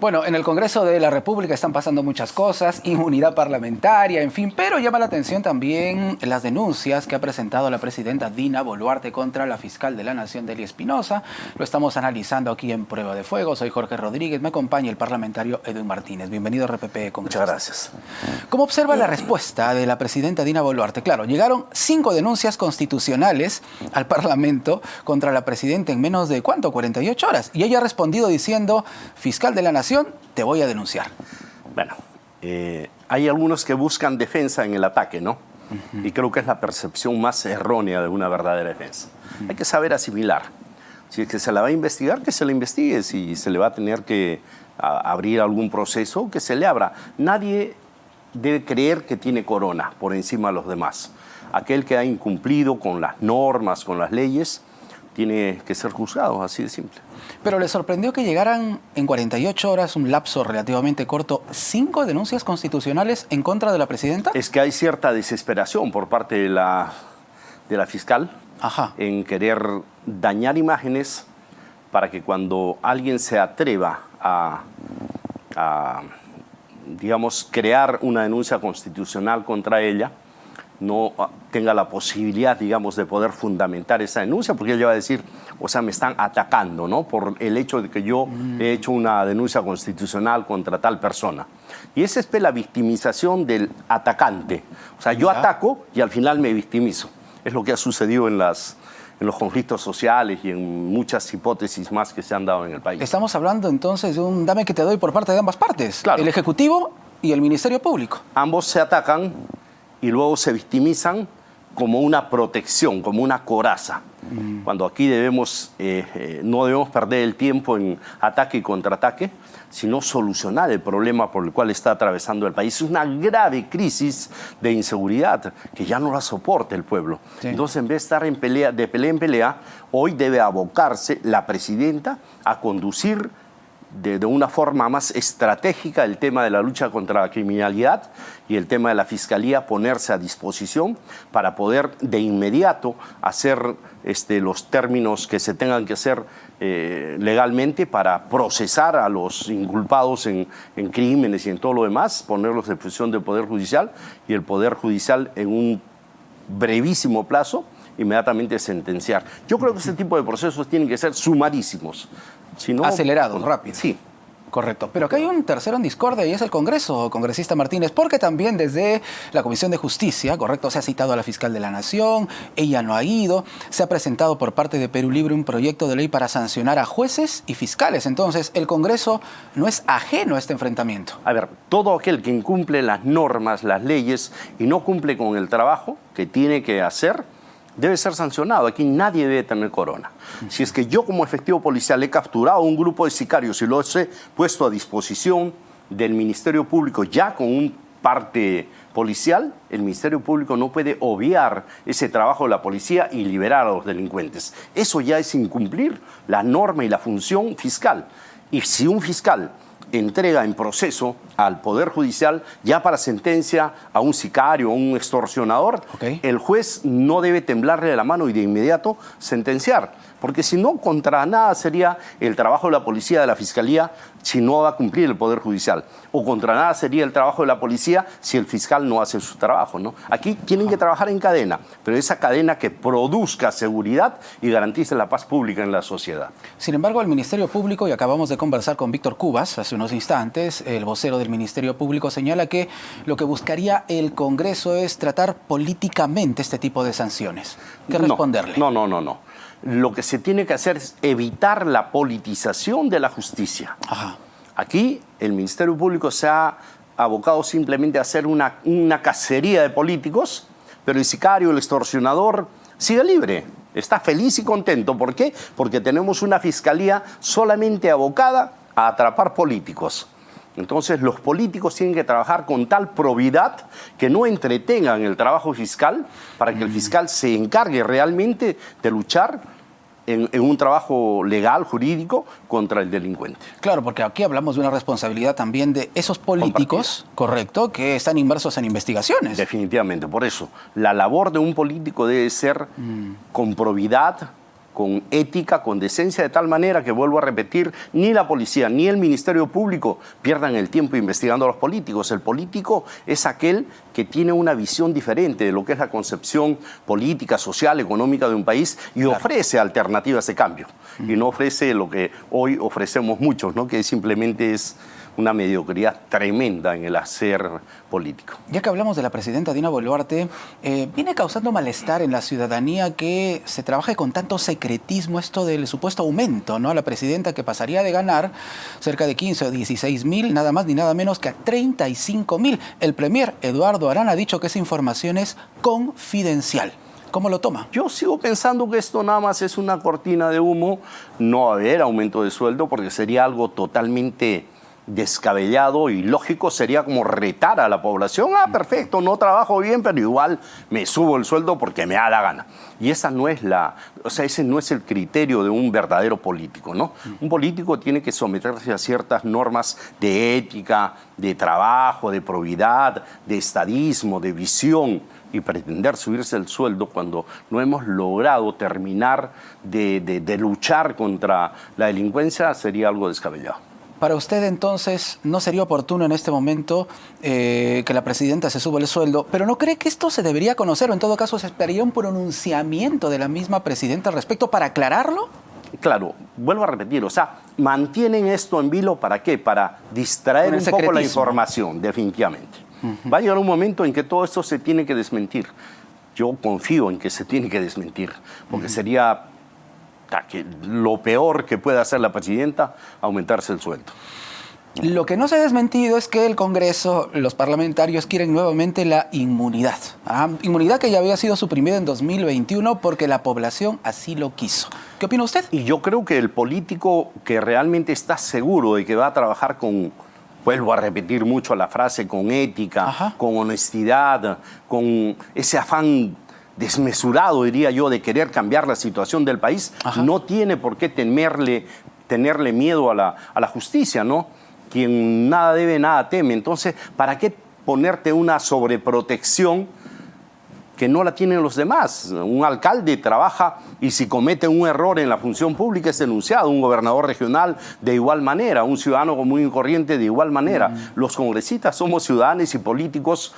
Bueno, en el Congreso de la República están pasando muchas cosas, inmunidad parlamentaria, en fin, pero llama la atención también las denuncias que ha presentado la presidenta Dina Boluarte contra la fiscal de la Nación, Delia Espinosa. Lo estamos analizando aquí en Prueba de Fuego. Soy Jorge Rodríguez, me acompaña el parlamentario Edwin Martínez. Bienvenido a RPP Congreso. Muchas gracias. ¿Cómo observa la respuesta de la presidenta Dina Boluarte? Claro, llegaron 5 denuncias constitucionales al Parlamento contra la presidenta en menos de, ¿cuánto? 48 horas. Y ella ha respondido diciendo, fiscal de la Nación, te voy a denunciar. Bueno, hay algunos que buscan defensa en el ataque, ¿no? Y creo que es la percepción más errónea de una verdadera defensa. Hay que saber asimilar. Si es que se la va a investigar, que se la investigue. Si se le va a tener que abrir algún proceso, que se le abra. Nadie debe creer que tiene corona por encima de los demás. Aquel que ha incumplido con las normas, con las leyes, tiene que ser juzgado, así de simple. Pero ¿le sorprendió que llegaran en 48 horas, un lapso relativamente corto, 5 denuncias constitucionales en contra de la presidenta? Es que hay cierta desesperación por parte de la fiscal en querer dañar imágenes para que cuando alguien se atreva a digamos, crear una denuncia constitucional contra ella, no tenga la posibilidad, digamos, de poder fundamentar esa denuncia, porque ella va a decir, o sea, me están atacando, ¿no? Por el hecho de que yo he hecho una denuncia constitucional contra tal persona. Y esa es la victimización del atacante. O sea, yo ataco y al final me victimizo. Es lo que ha sucedido en los conflictos sociales y en muchas hipótesis más que se han dado en el país. Estamos hablando entonces de un dame que te doy por parte de ambas partes. Claro. El Ejecutivo y el Ministerio Público. Ambos se atacan y luego se victimizan como una protección, como una coraza. Cuando aquí no debemos perder el tiempo en ataque y contraataque, sino solucionar el problema por el cual está atravesando el país. Es una grave crisis de inseguridad que ya no la soporta el pueblo. Sí. Entonces, en vez de estar de pelea en pelea, hoy debe abocarse la presidenta a conducir de una forma más estratégica el tema de la lucha contra la criminalidad y el tema de la fiscalía, ponerse a disposición para poder de inmediato hacer los términos que se tengan que hacer legalmente para procesar a los inculpados en crímenes y en todo lo demás, ponerlos en posición del Poder Judicial y el Poder Judicial en un brevísimo plazo inmediatamente sentenciar. Yo creo que este tipo de procesos tienen que ser sumarísimos. Si no, acelerados, rápido. Sí. Correcto. Pero acá hay un tercero en discordia y es el Congreso, congresista Martínez, porque también desde la Comisión de Justicia, correcto, se ha citado a la fiscal de la Nación, ella no ha ido, se ha presentado por parte de Perú Libre un proyecto de ley para sancionar a jueces y fiscales. Entonces, el Congreso no es ajeno a este enfrentamiento. A ver, todo aquel que incumple las normas, las leyes y no cumple con el trabajo que tiene que hacer, debe ser sancionado. Aquí nadie debe tener corona. Si es que yo como efectivo policial he capturado a un grupo de sicarios y los he puesto a disposición del Ministerio Público ya con un parte policial, el Ministerio Público no puede obviar ese trabajo de la policía y liberar a los delincuentes. Eso ya es incumplir la norma y la función fiscal. Y si un fiscal entrega en proceso al Poder Judicial ya para sentencia a un sicario, a un extorsionador, el juez no debe temblarle la mano y de inmediato sentenciar. Porque si no, contra nada sería el trabajo de la policía, de la fiscalía, si no va a cumplir el Poder Judicial. O contra nada sería el trabajo de la policía si el fiscal no hace su trabajo, ¿no? Aquí tienen que trabajar en cadena, pero esa cadena que produzca seguridad y garantice la paz pública en la sociedad. Sin embargo, el Ministerio Público, y acabamos de conversar con Víctor Cubas hace unos instantes, el vocero del Ministerio Público señala que lo que buscaría el Congreso es tratar políticamente este tipo de sanciones. ¿Qué responderle? No. Lo que se tiene que hacer es evitar la politización de la justicia. Aquí el Ministerio Público se ha abocado simplemente a hacer una cacería de políticos, pero el sicario, el extorsionador, sigue libre. Está feliz y contento. ¿Por qué? Porque tenemos una fiscalía solamente abocada a atrapar políticos. Entonces los políticos tienen que trabajar con tal probidad que no entretengan el trabajo fiscal para que el fiscal se encargue realmente de luchar en un trabajo legal, jurídico, contra el delincuente. Claro, porque aquí hablamos de una responsabilidad también de esos políticos, correcto, que están inmersos en investigaciones. Definitivamente, por eso la labor de un político debe ser con probidad, con ética, con decencia, de tal manera que, vuelvo a repetir, ni la policía ni el Ministerio Público pierdan el tiempo investigando a los políticos. El político es aquel que tiene una visión diferente de lo que es la concepción política, social, económica de un país y ofrece alternativas de cambio. Y no ofrece lo que hoy ofrecemos muchos, ¿no? Que simplemente es una mediocridad tremenda en el hacer político. Ya que hablamos de la presidenta Dina Boluarte, viene causando malestar en la ciudadanía que se trabaje con tanto secretismo esto del supuesto aumento, ¿no?, a la presidenta, que pasaría de ganar cerca de 15 o 16 mil, nada más ni nada menos que a 35 mil. El premier Eduardo Arana ha dicho que esa información es confidencial. ¿Cómo lo toma? Yo sigo pensando que esto nada más es una cortina de humo. No va a haber aumento de sueldo porque sería algo totalmente descabellado y lógico. Sería como retar a la población. Perfecto, no trabajo bien, pero igual me subo el sueldo porque me da la gana. Y esa no es ese no es el criterio de un verdadero político, ¿no? Un político tiene que someterse a ciertas normas de ética, de trabajo, de probidad, de estadismo, de visión, y pretender subirse el sueldo cuando no hemos logrado terminar de luchar contra la delincuencia sería algo descabellado. Para usted, entonces, no sería oportuno en este momento que la presidenta se suba el sueldo, pero ¿no cree que esto se debería conocer o en todo caso se esperaría un pronunciamiento de la misma presidenta al respecto para aclararlo? Claro, vuelvo a repetir, mantienen esto en vilo, ¿para qué? Para distraer un poco la información, definitivamente. Va a llegar un momento en que todo esto se tiene que desmentir. Yo confío en que se tiene que desmentir, porque sería lo peor que puede hacer la presidenta, aumentarse el sueldo. Lo que no se ha desmentido es que el Congreso, los parlamentarios quieren nuevamente la inmunidad. Inmunidad que ya había sido suprimida en 2021 porque la población así lo quiso. ¿Qué opina usted? Y yo creo que el político que realmente está seguro de que va a trabajar con, vuelvo a repetir mucho la frase, con ética, con honestidad, con ese afán desmesurado, diría yo, de querer cambiar la situación del país, no tiene por qué tenerle miedo a la justicia, ¿no? Quien nada debe, nada teme. Entonces, ¿para qué ponerte una sobreprotección que no la tienen los demás? Un alcalde trabaja y si comete un error en la función pública es denunciado, un gobernador regional de igual manera, un ciudadano común y corriente de igual manera. Los congresistas somos ciudadanos y políticos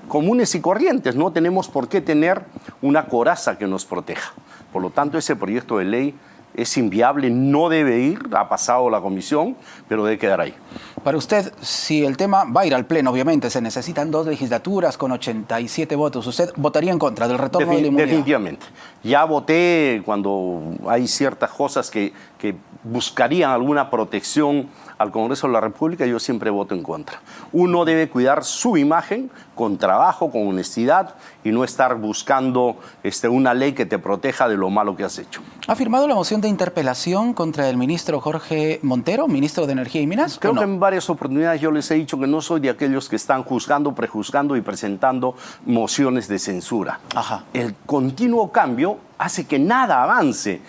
comunes y corrientes, no tenemos por qué tener una coraza que nos proteja. Por lo tanto, ese proyecto de ley es inviable, no debe ir, ha pasado la comisión, pero debe quedar ahí. Para usted, si el tema va a ir al Pleno, obviamente, se necesitan 2 legislaturas con 87 votos. ¿Usted votaría en contra del retorno de la inmunidad? Definitivamente. Ya voté cuando hay ciertas cosas que buscarían alguna protección al Congreso de la República, yo siempre voto en contra. Uno debe cuidar su imagen con trabajo, con honestidad y no estar buscando una ley que te proteja de lo malo que has hecho. ¿Ha firmado la moción de interpelación contra el ministro Jorge Montero, ministro de Energía y Minas? Creo que en varias oportunidades yo les he dicho que no soy de aquellos que están juzgando, prejuzgando y presentando mociones de censura. El continuo cambio hace que nada avance.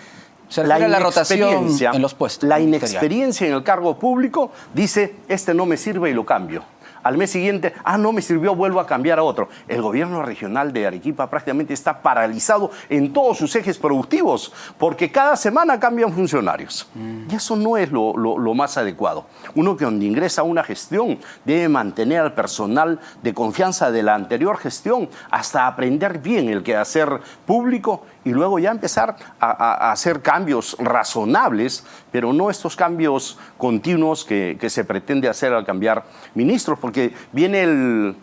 Se refiere a la rotación en los puestos. La inexperiencia en el cargo público dice, no me sirve y lo cambio. Al mes siguiente, no me sirvió, vuelvo a cambiar a otro. El gobierno regional de Arequipa prácticamente está paralizado en todos sus ejes productivos, porque cada semana cambian funcionarios. Y eso no es lo más adecuado. Uno que donde ingresa a una gestión debe mantener al personal de confianza de la anterior gestión hasta aprender bien el quehacer público y luego ya empezar a hacer cambios razonables, pero no estos cambios continuos que se pretende hacer al cambiar ministros, porque viene el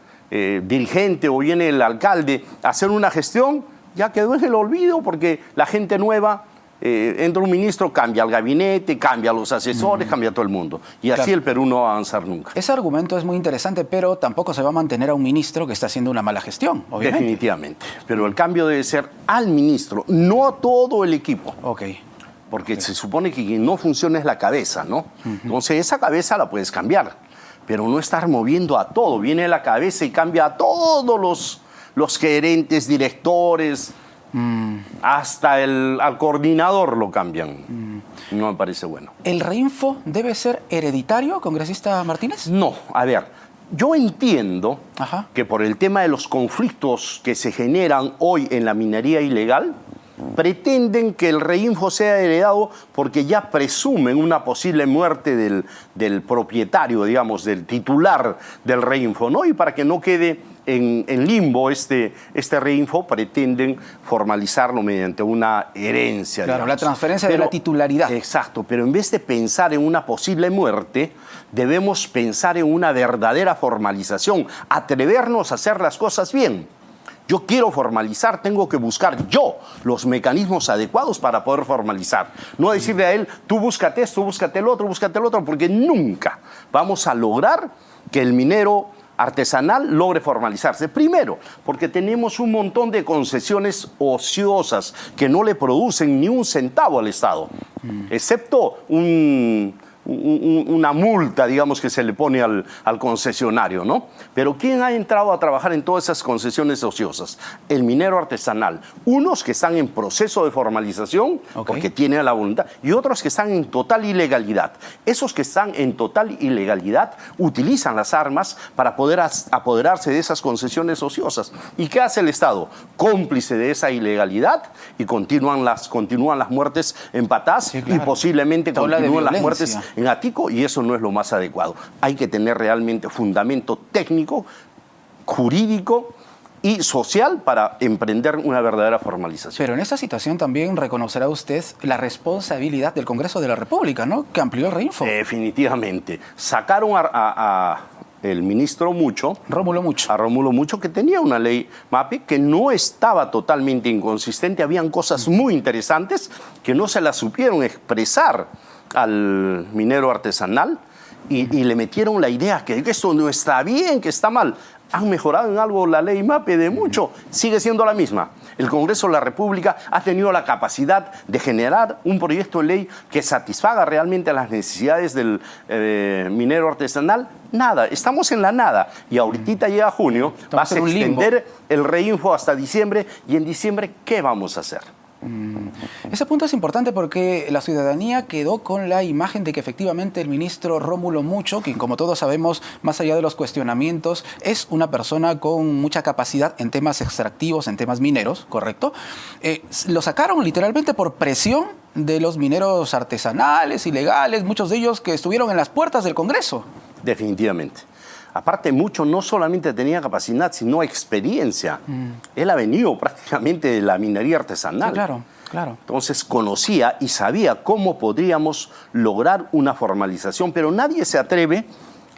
dirigente o viene el alcalde a hacer una gestión, ya quedó en el olvido porque la gente nueva, entra un ministro, cambia el gabinete, cambia los asesores, cambia todo el mundo. Y así el Perú no va a avanzar nunca. Ese argumento es muy interesante, pero tampoco se va a mantener a un ministro que está haciendo una mala gestión, obviamente. Definitivamente. Pero el cambio debe ser al ministro, no a todo el equipo. Porque se supone que quien no funciona es la cabeza, ¿no? Entonces esa cabeza la puedes cambiar, pero no estar moviendo a todo. Viene la cabeza y cambia a todos los gerentes, directores, hasta al coordinador lo cambian. No me parece bueno. ¿El reinfo debe ser hereditario, congresista Martínez? No, a ver, yo entiendo que por el tema de los conflictos que se generan hoy en la minería ilegal, pretenden que el Reinfo sea heredado porque ya presumen una posible muerte del propietario, digamos, del titular del Reinfo, ¿no? Y para que no quede en limbo este Reinfo, pretenden formalizarlo mediante una herencia. Claro, digamos. la transferencia de la titularidad. Exacto, pero en vez de pensar en una posible muerte, debemos pensar en una verdadera formalización, atrevernos a hacer las cosas bien. Yo quiero formalizar, tengo que buscar yo los mecanismos adecuados para poder formalizar. No decirle a él, tú búscate esto, búscate el otro, porque nunca vamos a lograr que el minero artesanal logre formalizarse. Primero, porque tenemos un montón de concesiones ociosas que no le producen ni un centavo al Estado, excepto una multa, digamos, que se le pone al concesionario, ¿no? Pero ¿quién ha entrado a trabajar en todas esas concesiones ociosas? El minero artesanal. Unos que están en proceso de formalización, porque tienen la voluntad, y otros que están en total ilegalidad. Esos que están en total ilegalidad utilizan las armas para poder apoderarse de esas concesiones ociosas. ¿Y qué hace el Estado? Cómplice de esa ilegalidad, y continúan las muertes en Patás, sí, claro, y posiblemente continúan las muertes en Atico, y eso no es lo más adecuado. Hay que tener realmente fundamento técnico, jurídico y social para emprender una verdadera formalización. Pero en esta situación también reconocerá usted la responsabilidad del Congreso de la República, ¿no?, que amplió el Reinfo. Definitivamente. Sacaron el ministro Rómulo Mucho, que tenía una ley MAPE que no estaba totalmente inconsistente. Habían cosas muy interesantes que no se las supieron expresar al minero artesanal y le metieron la idea que esto no está bien, que está mal. ¿Han mejorado en algo la ley MAPE? De mucho. Sigue siendo la misma. El Congreso de la República ha tenido la capacidad de generar un proyecto de ley que satisfaga realmente las necesidades del minero artesanal. Nada, estamos en la nada. Y ahorita llega junio, vas a extender el Reinfo hasta diciembre, y en diciembre, ¿qué vamos a hacer? Ese punto es importante porque la ciudadanía quedó con la imagen de que efectivamente el ministro Rómulo Mucho, quien como todos sabemos, más allá de los cuestionamientos, es una persona con mucha capacidad en temas extractivos, en temas mineros, ¿correcto? Lo sacaron literalmente por presión de los mineros artesanales, ilegales, muchos de ellos que estuvieron en las puertas del Congreso. Definitivamente. Aparte, Mucho no solamente tenía capacidad, sino experiencia. Él ha venido prácticamente de la minería artesanal. Sí, claro, claro. Entonces conocía y sabía cómo podríamos lograr una formalización, pero nadie se atreve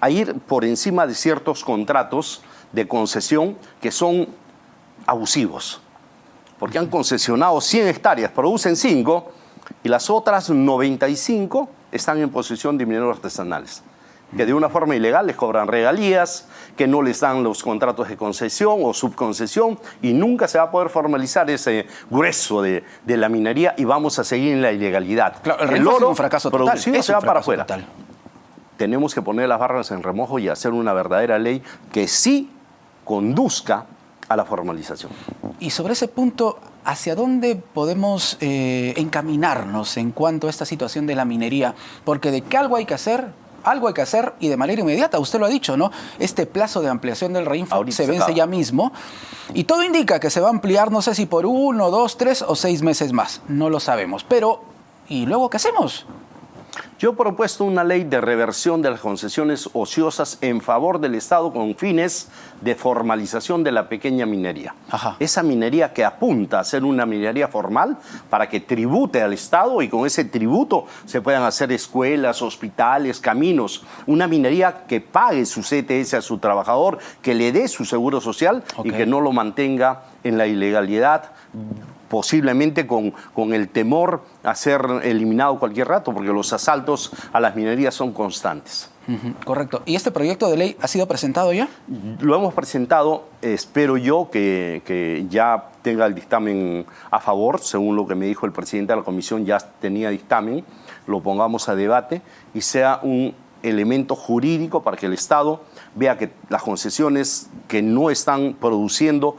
a ir por encima de ciertos contratos de concesión que son abusivos. Porque han concesionado 100 hectáreas, producen 5, y las otras 95 están en posesión de mineros artesanales, que de una forma ilegal les cobran regalías, que no les dan los contratos de concesión o subconcesión, y nunca se va a poder formalizar ese grueso de la minería, y vamos a seguir en la ilegalidad. Claro, el oro es un fracaso total. Producido se va para afuera. Tenemos que poner las barras en remojo y hacer una verdadera ley que sí conduzca a la formalización. Y sobre ese punto, ¿hacia dónde podemos encaminarnos en cuanto a esta situación de la minería? Porque de que algo hay que hacer y de manera inmediata, usted lo ha dicho, ¿no? Este plazo de ampliación del Reinfo se vence ya mismo, y todo indica que se va a ampliar, no sé si por 1, 2, 3 o 6 meses más, no lo sabemos. Pero, ¿y luego qué hacemos? Yo he propuesto una ley de reversión de las concesiones ociosas en favor del Estado con fines de formalización de la pequeña minería. Ajá. Esa minería que apunta a ser una minería formal para que tribute al Estado, y con ese tributo se puedan hacer escuelas, hospitales, caminos. Una minería que pague su CTS a su trabajador, que le dé su seguro social, y que no lo mantenga en la ilegalidad, posiblemente con el temor a ser eliminado cualquier rato, porque los asaltos a las minerías son constantes. Correcto. ¿Y este proyecto de ley ha sido presentado ya? Lo hemos presentado, espero yo que ya tenga el dictamen a favor, según lo que me dijo el presidente de la comisión, ya tenía dictamen, lo pongamos a debate y sea un elemento jurídico para que el Estado vea que las concesiones que no están produciendo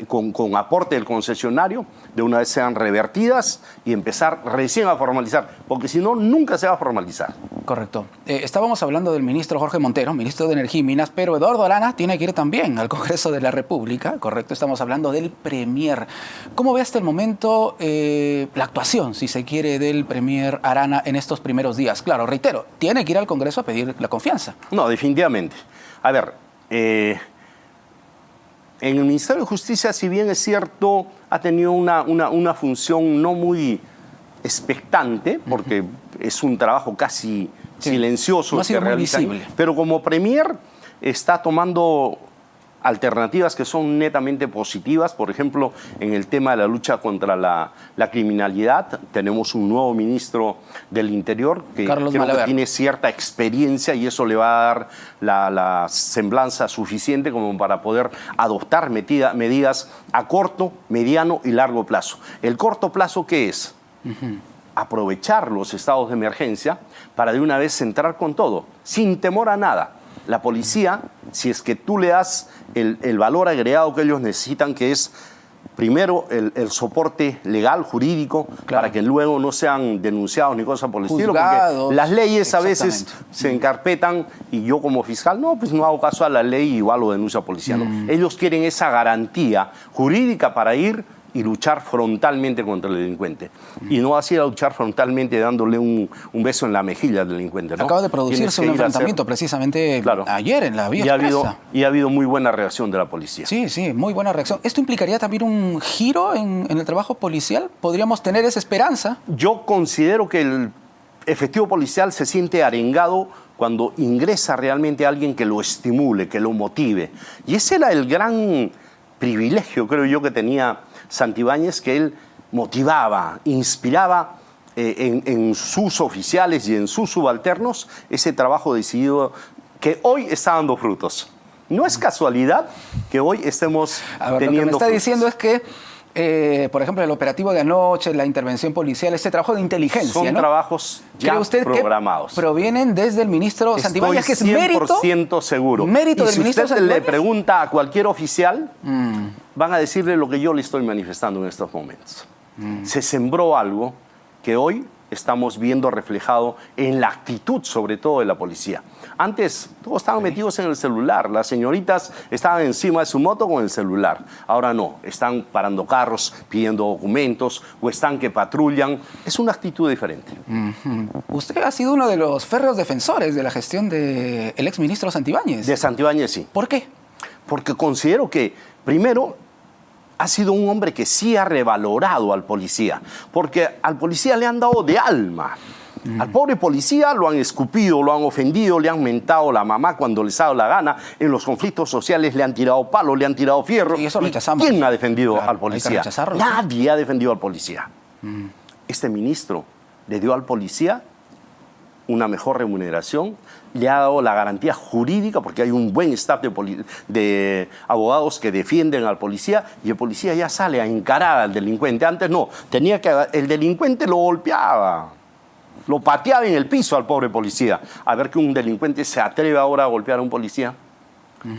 con aporte del concesionario, de una vez sean revertidas y empezar recién a formalizar, porque si no, nunca se va a formalizar. Correcto. Estábamos hablando del ministro Jorge Montero, ministro de Energía y Minas, pero Eduardo Arana tiene que ir también al Congreso de la República, correcto. Estamos hablando del Premier. ¿Cómo ve hasta el momento la actuación, si se quiere, del Premier Arana en estos primeros días? Claro, reitero, tiene que ir al Congreso a pedir la confianza. No, definitivamente. A ver, en el Ministerio de Justicia, si bien es cierto, ha tenido una función no muy expectante, porque es un trabajo casi silencioso no ha sido que muy realiza, visible. pero como Premier está tomando alternativas que son netamente positivas. Por ejemplo, en el tema de la lucha contra la criminalidad, tenemos un nuevo ministro del Interior que Carlos creo Malaver. que tiene cierta experiencia y eso le va a dar la semblanza suficiente como para poder adoptar medidas a corto, mediano y largo plazo. ¿El corto plazo qué es? Aprovechar los estados de emergencia para de una vez entrar con todo, sin temor a nada. La policía, si es que tú le das el valor agregado que ellos necesitan, que es primero el soporte legal, jurídico, claro, para que luego no sean denunciados ni cosas por el estilo, juzgados, porque las leyes a veces se encarpetan y yo como fiscal, pues no hago caso a la ley y igual lo denuncio a policía. ¿No? Ellos quieren esa garantía jurídica para ir y luchar frontalmente contra el delincuente. Y no así a luchar frontalmente dándole un beso en la mejilla al delincuente, ¿no? Acaba de producirse un enfrentamiento precisamente ayer en la vía expresa. Y ha habido muy buena reacción de la policía. Sí, sí, muy buena reacción. ¿Esto implicaría también un giro en el trabajo policial? ¿Podríamos tener esa esperanza? Yo considero que el efectivo policial se siente arengado cuando ingresa realmente alguien que lo estimule, que lo motive. Y ese era el gran privilegio, creo yo, que tenía Santibáñez, que él motivaba, inspiraba en sus oficiales y en sus subalternos ese trabajo decidido que hoy está dando frutos. No es casualidad que hoy estemos teniendo lo que me está frutos. diciendo es que, por ejemplo, el operativo de anoche, la intervención policial, este trabajo de inteligencia, son ¿no? trabajos ya ¿Cree usted programados. Que provienen desde el ministro Santibáñez, que es mérito? 100% seguro. ¿Mérito y del si ministro usted Santibáñez? le pregunta a cualquier oficial, van a decirle lo que yo le estoy manifestando en estos momentos. Se sembró algo que hoy estamos viendo reflejado en la actitud, sobre todo, de la policía. Antes, todos estaban metidos en el celular. Las señoritas estaban encima de su moto con el celular. Ahora no, están parando carros, pidiendo documentos, o están que patrullan. Es una actitud diferente. Usted ha sido uno de los férreos defensores de la gestión del exministro Santibáñez. De Santibáñez, sí. ¿Por qué? Porque considero que, primero, ha sido un hombre que sí ha revalorado al policía, porque al policía le han dado de alma. Al pobre policía lo han escupido, lo han ofendido, le han mentado la mamá cuando les ha dado la gana. En los conflictos sociales le han tirado palos, le han tirado fierro. Y eso rechazamos. ¿Quién ha defendido Claro, al policía? hay que rechazarlo. Nadie ha defendido al policía. Este ministro le dio al policía una mejor remuneración, le ha dado la garantía jurídica, porque hay un buen staff de abogados que defienden al policía, y el policía ya sale a encarar al delincuente. Antes no, el delincuente lo golpeaba, lo pateaba en el piso al pobre policía. A ver que un delincuente se atreve ahora a golpear a un policía.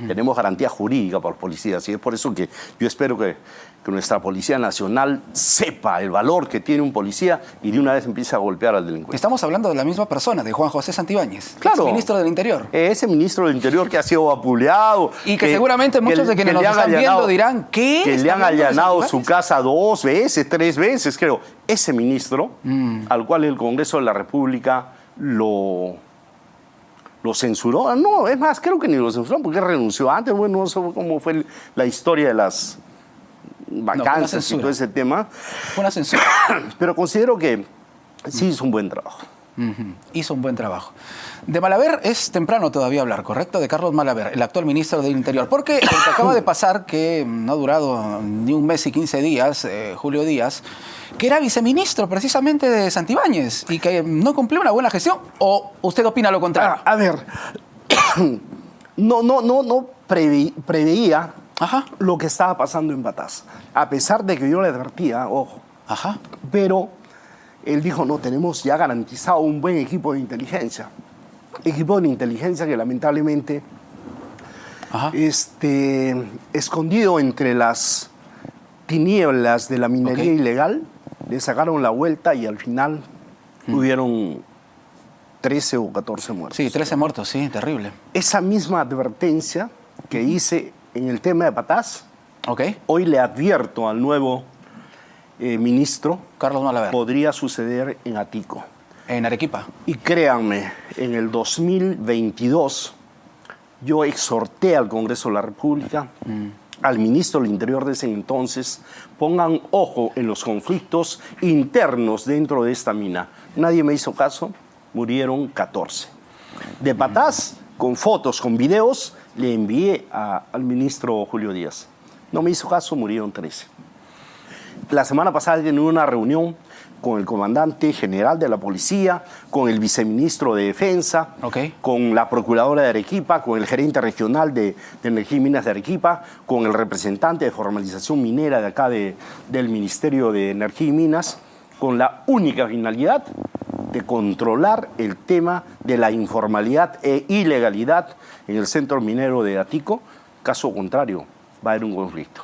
Tenemos garantía jurídica para los policías y es por eso que yo espero que nuestra Policía Nacional sepa el valor que tiene un policía y de una vez empiece a golpear al delincuente. Estamos hablando de la misma persona, de Juan José Santibáñez, Claro. ministro del Interior. Ese ministro del Interior que ha sido vapuleado. Y que seguramente muchos de quienes nos están viendo dirán, ¿qué? Que le ¿Está han hablando de allanado su Santibáñez? casa 2 veces, 3 veces, creo. Ese ministro, al cual el Congreso de la República lo censuró. No, es más, creo que ni lo censuró porque renunció antes. Bueno, no sé cómo fue la historia de las vacancias y todo ese tema. Fue una censura. Pero considero que sí hizo un buen trabajo. Hizo un buen trabajo. De Malaver es temprano todavía hablar, ¿correcto? De Carlos Malaver, el actual ministro del Interior. Porque el que acaba de pasar, que no ha durado ni un mes y 15 días, Julio Díaz, que era viceministro precisamente de Santibáñez y que no cumplió una buena gestión, ¿o usted opina lo contrario? A ver, no preveía lo que estaba pasando en Bataz. A pesar de que yo le advertía, ojo. Pero él dijo, no, tenemos ya garantizado un buen equipo de inteligencia. Equipo de inteligencia que lamentablemente Ajá. Escondido entre las tinieblas de la minería ilegal, le sacaron la vuelta y al final hubieron 13 o 14 muertos. Sí, 13 muertos, sí, terrible. Esa misma advertencia que hice en el tema de Patás, hoy le advierto al nuevo ministro, Carlos Malaver, podría suceder en Atico. En Arequipa. Y créanme, en el 2022 yo exhorté al Congreso de la República, al ministro del Interior de ese entonces, pongan ojo en los conflictos internos dentro de esta mina. Nadie me hizo caso, murieron 14. De Patás, con fotos, con videos, le envié al ministro Julio Díaz. No me hizo caso, murieron 13. La semana pasada tenía una reunión con el comandante general de la policía, con el viceministro de Defensa, con la procuradora de Arequipa, con el gerente regional de Energía y Minas de Arequipa, con el representante de formalización minera de acá del Ministerio de Energía y Minas, con la única finalidad de controlar el tema de la informalidad e ilegalidad en el centro minero de Atico. Caso contrario, va a haber un conflicto.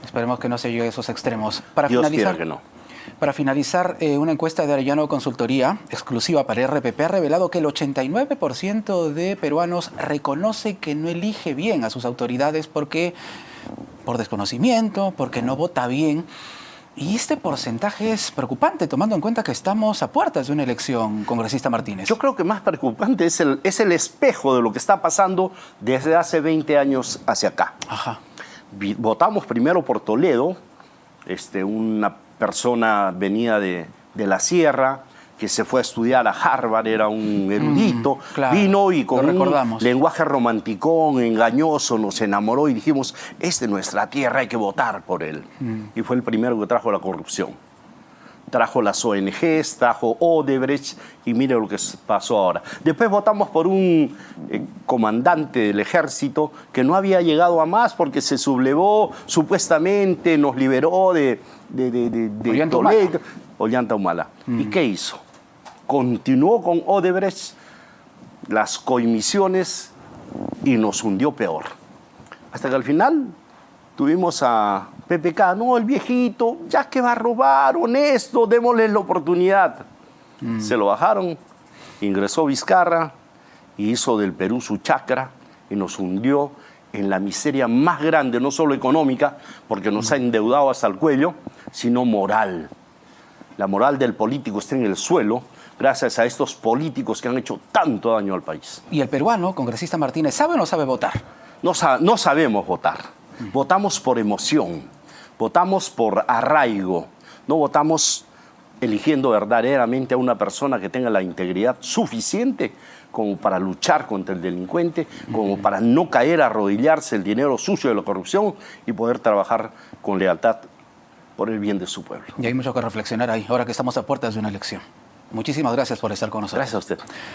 Esperemos que no se llegue a esos extremos. Dios quiera que no. Para finalizar, una encuesta de Arellano Consultoría, exclusiva para RPP, ha revelado que el 89% de peruanos reconoce que no elige bien a sus autoridades por desconocimiento, porque no vota bien. Y este porcentaje es preocupante, tomando en cuenta que estamos a puertas de una elección, congresista Martínez. Yo creo que más preocupante es el espejo de lo que está pasando desde hace 20 años hacia acá. Ajá. Votamos primero por Toledo, una persona venía de la sierra, que se fue a estudiar a Harvard, era un erudito, claro, vino y con un lenguaje romanticón, engañoso, nos enamoró y dijimos, es de nuestra tierra, hay que votar por él. Y fue el primero que trajo la corrupción. Trajo las ONGs, trajo Odebrecht y mire lo que pasó ahora. Después votamos por un comandante del ejército que no había llegado a más porque se sublevó, supuestamente nos liberó de Toledo, Ollanta Humala. ¿Y qué hizo? Continuó con Odebrecht las coimisiones y nos hundió peor. Hasta que al final tuvimos a PPK, no, el viejito, ya que va a robar, honesto, démosle la oportunidad. Se lo bajaron, ingresó Vizcarra y hizo del Perú su chacra y nos hundió en la miseria más grande, no solo económica, porque nos ha endeudado hasta el cuello, sino moral. La moral del político está en el suelo gracias a estos políticos que han hecho tanto daño al país. ¿Y el peruano, congresista Martínez, sabe o no sabe votar? No sabemos votar. Votamos por emoción, votamos por arraigo, no votamos eligiendo verdaderamente a una persona que tenga la integridad suficiente como para luchar contra el delincuente, como para no caer a arrodillarse el dinero sucio de la corrupción y poder trabajar con lealtad por el bien de su pueblo. Y hay mucho que reflexionar ahí, ahora que estamos a puertas de una elección. Muchísimas gracias por estar con nosotros. Gracias a usted.